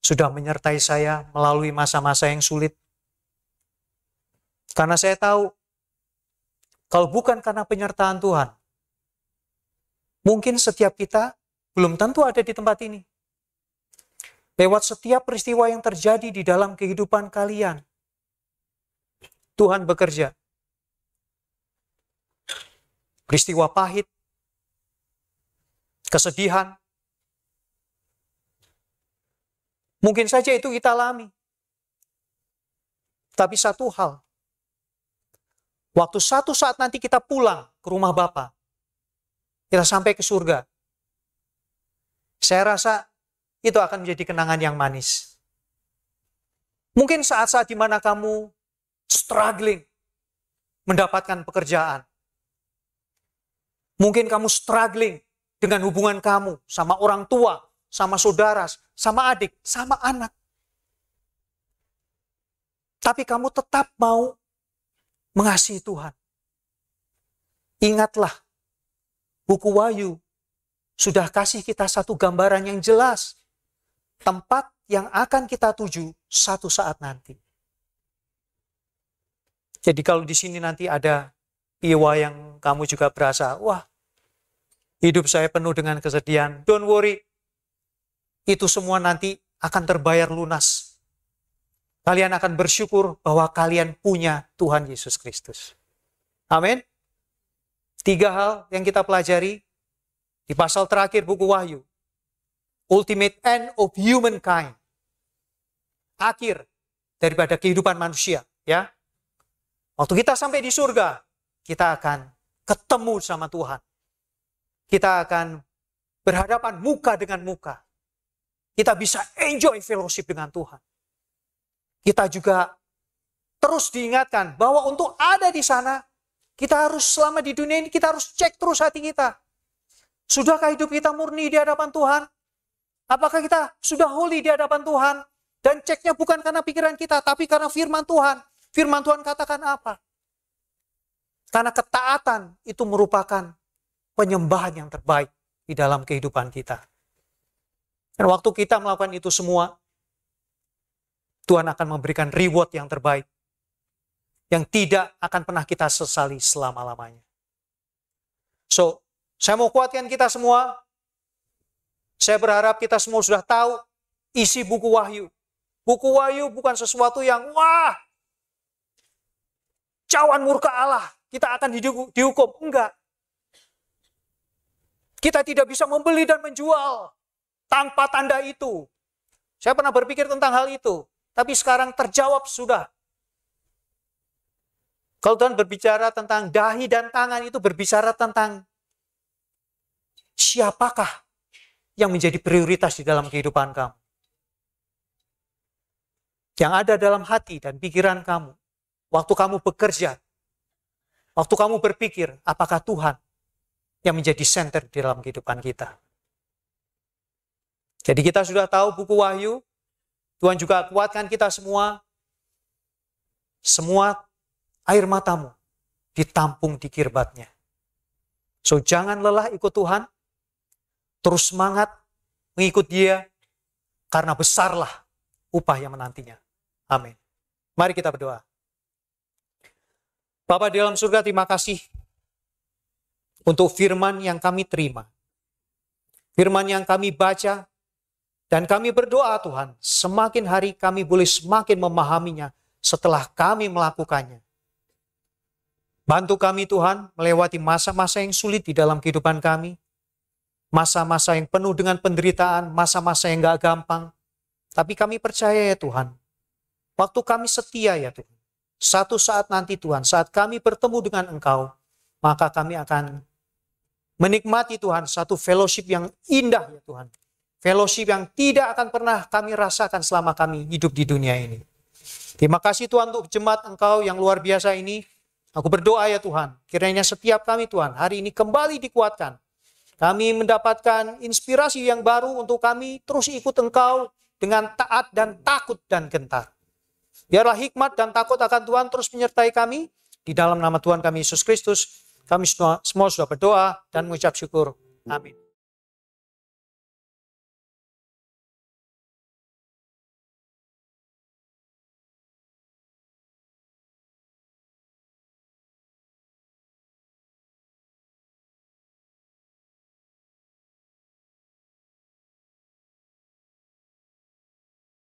Sudah menyertai saya melalui masa-masa yang sulit. Karena saya tahu, kalau bukan karena penyertaan Tuhan, mungkin setiap kita belum tentu ada di tempat ini. Lewat setiap peristiwa yang terjadi di dalam kehidupan kalian, Tuhan bekerja. Peristiwa pahit, kesedihan, mungkin saja itu kita alami. Tapi satu hal, waktu satu saat nanti kita pulang ke rumah Bapa, kita sampai ke surga, saya rasa itu akan menjadi kenangan yang manis. Mungkin saat-saat di mana kamu struggling mendapatkan pekerjaan. Mungkin kamu struggling dengan hubungan kamu sama orang tua, sama saudara, sama adik, sama anak. Tapi kamu tetap mau mengasihi Tuhan. Ingatlah, buku Wahyu sudah kasih kita satu gambaran yang jelas. Tempat yang akan kita tuju satu saat nanti. Jadi kalau di sini nanti ada piwa yang kamu juga berasa, wah, hidup saya penuh dengan kesedihan. Don't worry. Itu semua nanti akan terbayar lunas. Kalian akan bersyukur bahwa kalian punya Tuhan Yesus Kristus. Amin. 3 hal yang kita pelajari di pasal terakhir buku Wahyu. Ultimate end of humankind. Akhir daripada kehidupan manusia. Ya. Waktu kita sampai di surga, kita akan ketemu sama Tuhan. Kita akan berhadapan muka dengan muka. Kita bisa enjoy fellowship dengan Tuhan. Kita juga terus diingatkan bahwa untuk ada di sana, kita harus selama di dunia ini, kita harus cek terus hati kita. Sudahkah hidup kita murni di hadapan Tuhan? Apakah kita sudah holy di hadapan Tuhan? Dan ceknya bukan karena pikiran kita, tapi karena firman Tuhan. Firman Tuhan katakan apa? Karena ketaatan itu merupakan penyembahan yang terbaik di dalam kehidupan kita. Dan waktu kita melakukan itu semua, Tuhan akan memberikan reward yang terbaik. Yang tidak akan pernah kita sesali selama-lamanya. So, saya mau kuatkan kita semua. Saya berharap kita semua sudah tahu isi buku Wahyu. Buku Wahyu bukan sesuatu yang, wah, cawan murka Allah, kita akan dihukum. Enggak. Kita tidak bisa membeli dan menjual tanpa tanda itu. Saya pernah berpikir tentang hal itu, tapi sekarang terjawab sudah. Kalau Tuhan berbicara tentang dahi dan tangan, itu berbicara tentang siapakah yang menjadi prioritas di dalam kehidupan kamu. Yang ada dalam hati dan pikiran kamu, waktu kamu bekerja, waktu kamu berpikir, apakah Tuhan yang menjadi center di dalam kehidupan kita. Jadi kita sudah tahu buku Wahyu, Tuhan juga kuatkan kita semua air matamu ditampung di kirbatnya. So jangan lelah ikut Tuhan, terus semangat mengikut Dia, karena besarlah upah yang menantinya. Amin. Mari kita berdoa. Bapa di dalam surga, terima kasih untuk firman yang kami terima. firman yang kami baca, dan kami berdoa Tuhan, semakin hari kami boleh semakin memahaminya setelah kami melakukannya. Bantu kami Tuhan melewati masa-masa yang sulit di dalam kehidupan kami, masa-masa yang penuh dengan penderitaan, masa-masa yang gak gampang. Tapi kami percaya ya Tuhan, waktu kami setia ya Tuhan, satu saat nanti Tuhan, saat kami bertemu dengan Engkau, maka kami akan menikmati Tuhan satu fellowship yang indah ya Tuhan. Fellowship yang tidak akan pernah kami rasakan selama kami hidup di dunia ini. Terima kasih Tuhan untuk jemaat Engkau yang luar biasa ini. Aku berdoa ya Tuhan, kiranya setiap kami Tuhan hari ini kembali dikuatkan. Kami mendapatkan inspirasi yang baru untuk kami terus ikut Engkau dengan taat dan takut dan gentar. Biarlah hikmat dan takut akan Tuhan terus menyertai kami. Di dalam nama Tuhan kami Yesus Kristus, kami semua sudah berdoa dan mengucap syukur. Amin.